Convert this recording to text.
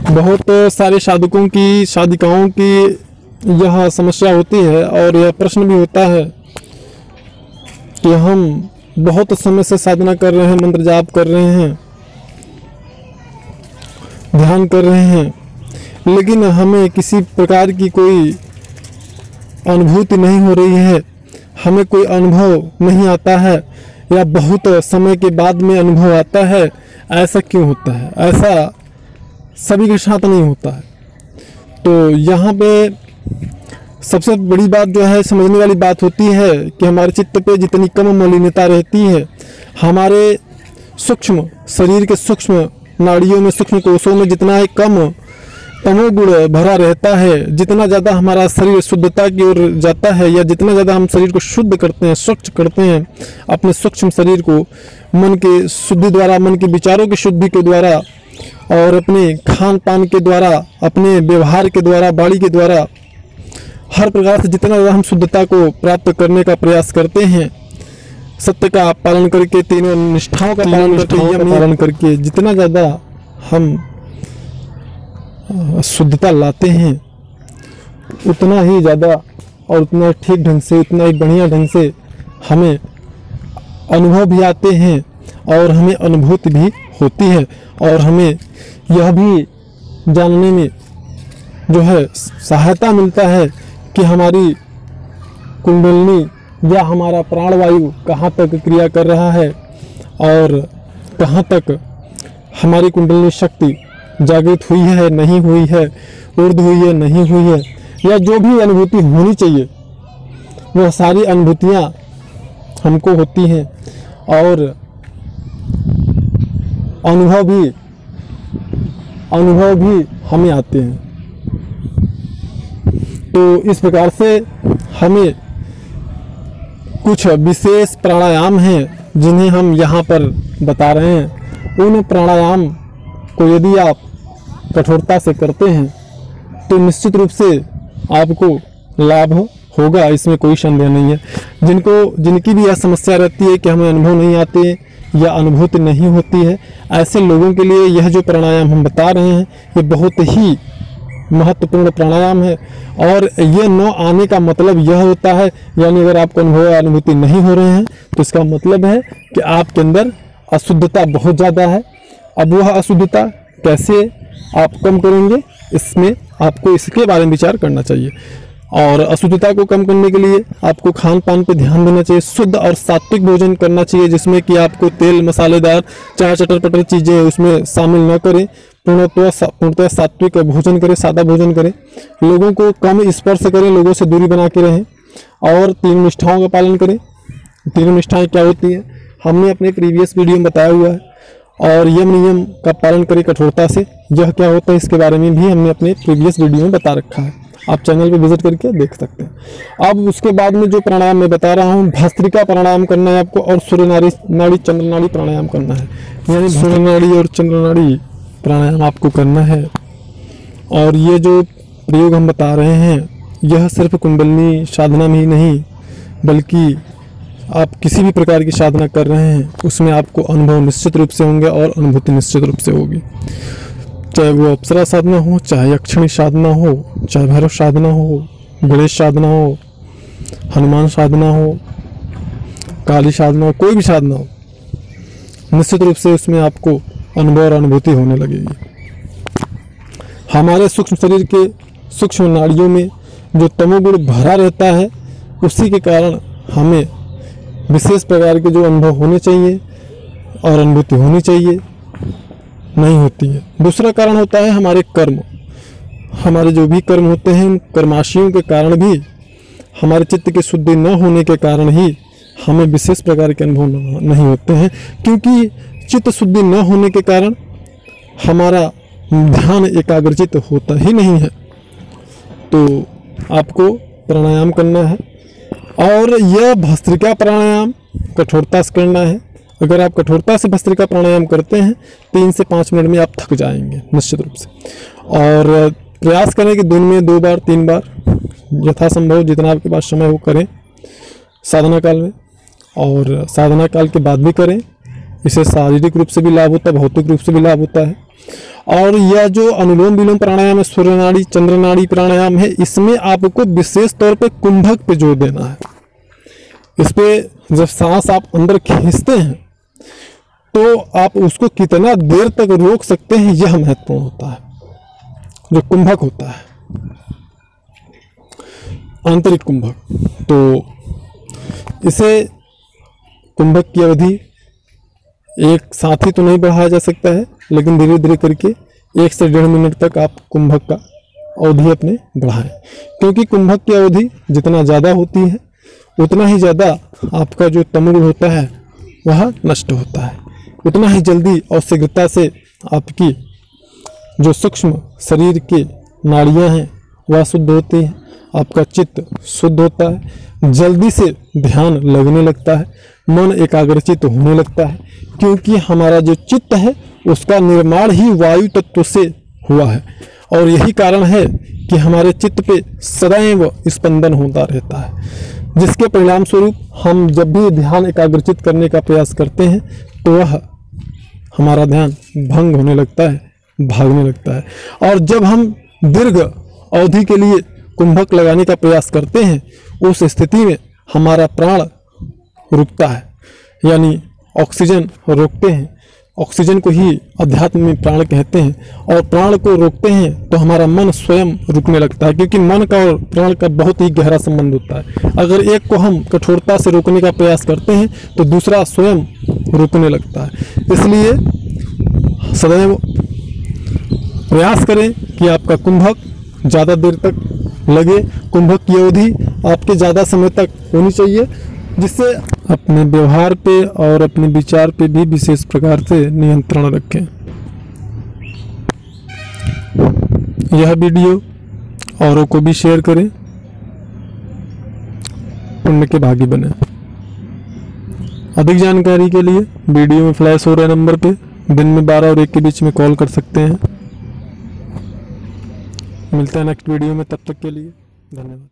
बहुत सारे साधकों की साधिकाओं की यह समस्या होती है और यह प्रश्न भी होता है कि हम बहुत समय से साधना कर रहे हैं, मंत्र जाप कर रहे हैं, ध्यान कर रहे हैं, लेकिन हमें किसी प्रकार की कोई अनुभूति नहीं हो रही है, हमें कोई अनुभव नहीं आता है या बहुत समय के बाद में अनुभव आता है। ऐसा क्यों होता है? ऐसा सभी के साथ नहीं होता है। तो यहाँ पे सबसे बड़ी बात जो है समझने वाली बात होती है कि हमारे चित्त पे जितनी कम मलिनता रहती है, हमारे सूक्ष्म शरीर के सूक्ष्म नाड़ियों में, सूक्ष्म कोशों में जितना ही कम तमोगुण भरा रहता है, जितना ज़्यादा हमारा शरीर शुद्धता की ओर जाता है या जितना ज़्यादा हम शरीर को शुद्ध करते हैं, स्वच्छ करते हैं, अपने सूक्ष्म शरीर को मन के शुद्धि द्वारा, मन के विचारों की शुद्धि के द्वारा और अपने खान पान के द्वारा, अपने व्यवहार के द्वारा, वाणी के द्वारा, हर प्रकार से जितना ज़्यादा हम शुद्धता को प्राप्त करने का प्रयास करते हैं, सत्य का पालन करके, तीनों निष्ठाओं का पालन करके जितना ज़्यादा हम शुद्धता लाते हैं, उतना ही ज़्यादा और उतना ठीक ढंग से, उतना ही बढ़िया ढंग से हमें अनुभव भी आते हैं और हमें अनुभूति भी होती है और हमें यह भी जानने में जो है सहायता मिलता है कि हमारी कुंडलिनी या हमारा प्राणवायु कहाँ तक क्रिया कर रहा है और कहाँ तक हमारी कुंडलिनी शक्ति जागृत हुई है, नहीं हुई है, ऊर्ध्व हुई है, नहीं हुई है, या जो भी अनुभूति होनी चाहिए वह सारी अनुभूतियाँ हमको होती हैं और अनुभव भी हमें आते हैं। तो इस प्रकार से हमें कुछ विशेष प्राणायाम हैं जिन्हें हम यहाँ पर बता रहे हैं। उन प्राणायाम को यदि आप कठोरता से करते हैं तो निश्चित रूप से आपको लाभ होगा, इसमें कोई संदेह नहीं है। जिनकी भी यह समस्या रहती है कि हमें अनुभव नहीं आते या अनुभूति नहीं होती है, ऐसे लोगों के लिए यह जो प्राणायाम हम बता रहे हैं ये बहुत ही महत्वपूर्ण प्राणायाम है। और ये न आने का मतलब यह होता है, यानी अगर आपको अनुभव या अनुभूति नहीं हो रहे हैं तो इसका मतलब है कि आपके अंदर अशुद्धता बहुत ज़्यादा है। अब वह अशुद्धता कैसे आप कम करेंगे, इसमें आपको इसके बारे में विचार करना चाहिए। और अशुद्धता को कम करने के लिए आपको खान पान पे ध्यान देना चाहिए, शुद्ध और सात्विक भोजन करना चाहिए, जिसमें कि आपको तेल मसालेदार चाय चटर पटर चीज़ें उसमें शामिल न करें। पूर्णतः सात्विक भोजन करें, सादा भोजन करें, लोगों को कम स्पर्श करें, लोगों से दूरी बना के रहें और तीन निष्ठाओं का पालन करें। तीनों निष्ठाएँ क्या होती हैं हमने अपने प्रीवियस वीडियो में बताया हुआ है। और यम नियम का पालन करें कठोरता से, यह क्या होता है इसके बारे में भी हमने अपने प्रीवियस वीडियो में बता रखा है, आप चैनल पे विजिट करके देख सकते हैं। अब उसके बाद में जो प्राणायाम मैं बता रहा हूँ, भस्त्रिका प्राणायाम करना है आपको और सूर्य नाड़ी चंद्र नाड़ी प्राणायाम करना है। यानी सूर्य नाड़ी और चंद्र नाड़ी प्राणायाम आपको करना है। और ये जो प्रयोग हम बता रहे हैं यह सिर्फ कुंडलिनी साधना में ही नहीं, बल्कि आप किसी भी प्रकार की साधना कर रहे हैं उसमें आपको अनुभव निश्चित रूप से होंगे और अनुभूति निश्चित रूप से होगी। चाहे वो अप्सरा साधना हो, चाहे यक्षिणी साधना हो, चाहे भैरव साधना हो, गणेश साधना हो, हनुमान साधना हो, काली साधना हो, कोई भी साधना हो, निश्चित रूप से उसमें आपको अनुभव और अनुभूति होने लगेगी। हमारे सूक्ष्म शरीर के सूक्ष्म नाड़ियों में जो तमोगुण भरा रहता है उसी के कारण हमें विशेष प्रकार के जो अनुभव होने चाहिए और अनुभूति होनी चाहिए नहीं होती है। दूसरा कारण होता है हमारे कर्म। हमारे जो भी कर्म होते हैं कर्माशयों के कारण भी, हमारे चित्त की शुद्धि न होने के कारण ही हमें विशेष प्रकार के अनुभव नहीं होते हैं, क्योंकि चित्त शुद्धि न होने के कारण हमारा ध्यान एकाग्रचित होता ही नहीं है। तो आपको प्राणायाम करना है और यह भस्त्रिका प्राणायाम कठोरता से करना है। अगर आप कठोरता से भस्त्रिका प्राणायाम करते हैं 3 से 5 मिनट में आप थक जाएंगे निश्चित रूप से। और प्रयास करें कि दिन में 2 बार 3 बार यथासंभव जितना आपके पास समय हो करें साधना काल में, और साधना काल के बाद भी करें। इससे शारीरिक रूप से भी लाभ होता है, भौतिक रूप से भी लाभ होता है। और यह जो अनुलोम विलोम प्राणायाम है, सूर्य नाड़ी चंद्र नाड़ी प्राणायाम है, इसमें आपको विशेष तौर पे कुंभक पे जोर देना है। इस पे जब सांस आप अंदर खींचते हैं तो आप उसको कितना देर तक रोक सकते हैं, यह महत्वपूर्ण होता है। जो कुंभक होता है, आंतरिक कुंभक, तो इसे कुंभक की अवधि एक साथ ही तो नहीं बढ़ाया जा सकता है, लेकिन धीरे धीरे करके 1 से 1.5 मिनट तक आप कुंभक का अवधि अपने बढ़ाएं, क्योंकि कुंभक की अवधि जितना ज़्यादा होती है उतना ही ज़्यादा आपका जो तमोगुण होता है वह नष्ट होता है, उतना ही जल्दी और शीघ्रता से आपकी जो सूक्ष्म शरीर की नाड़ियां हैं वह शुद्ध होती हैं, आपका चित्त शुद्ध होता है, जल्दी से ध्यान लगने लगता है, मन एकाग्रचित होने लगता है, क्योंकि हमारा जो चित्त है उसका निर्माण ही वायु तत्व से हुआ है। और यही कारण है कि हमारे चित्त पे सदैव स्पंदन होता रहता है, जिसके परिणाम स्वरूप हम जब भी ध्यान एकाग्रचित करने का प्रयास करते हैं तो वह हमारा ध्यान भंग होने लगता है, भागने लगता है। और जब हम दीर्घ अवधि के लिए कुंभक लगाने का प्रयास करते हैं, उस स्थिति में हमारा प्राण रुकता है, यानी ऑक्सीजन रोकते हैं। ऑक्सीजन को ही अध्यात्म में प्राण कहते हैं, और प्राण को रोकते हैं तो हमारा मन स्वयं रुकने लगता है, क्योंकि मन का और प्राण का बहुत ही गहरा संबंध होता है। अगर एक को हम कठोरता से रोकने का प्रयास करते हैं तो दूसरा स्वयं रुकने लगता है। इसलिए सदैव प्रयास करें कि आपका कुंभक ज़्यादा देर तक लगे, कुंभक की अवधि आपके ज़्यादा समय तक होनी चाहिए, जिससे अपने व्यवहार पे और अपने विचार पे भी विशेष प्रकार से नियंत्रण रखें। यह वीडियो औरों को भी शेयर करें, पुण्य के भागी बने। अधिक जानकारी के लिए वीडियो में फ्लैश हो रहे नंबर पे दिन में 12 और 1 के बीच में कॉल कर सकते हैं। मिलता है नेक्स्ट वीडियो में, तब तक के लिए धन्यवाद।